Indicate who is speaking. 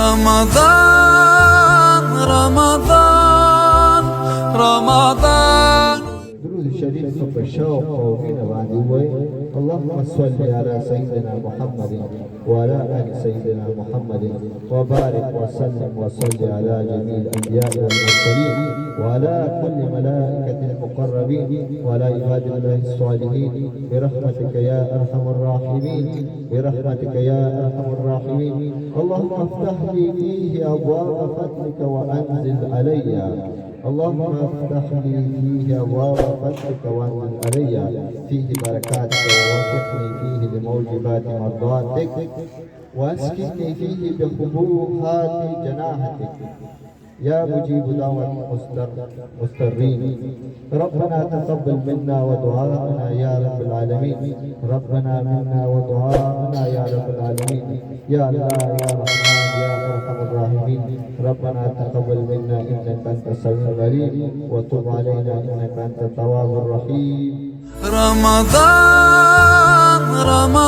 Speaker 1: رمضان رمضان رمضان.
Speaker 2: درود الشريف صب الشوق وفينا بعد اللهم صل على سيدنا محمد وعلى ال سيدنا محمد وبارك وسلم وصل على جميع الانبياء والمرسلين وعلى كل ملائكه المقربين وعلى عباد الله الصالحين برحمتك يا ارحم الراحمين برحمتك يا ارحم الراحمين. اللهم افتح لي فيه ابواب فضلك وانزل علي. اللهم افتح لي فيه ابواب فضلك وانزل علي فيه بركاتك ووفقني فيه لموجبات مرضاتك واسكنني فيه بخبوهات جناحتك يا مجيب دعوة المضطرين. ربنا تقبل منا ودعاءنا يا رب العالمين. ربنا منا ودعاءنا يا رب العالمين. يا الله يا رحمن يا ارحم الراحمين. ربنا تقبل منا انك انت السميع العليم وتب علينا انك انت التواب الرحيم.
Speaker 1: رمضان رمضان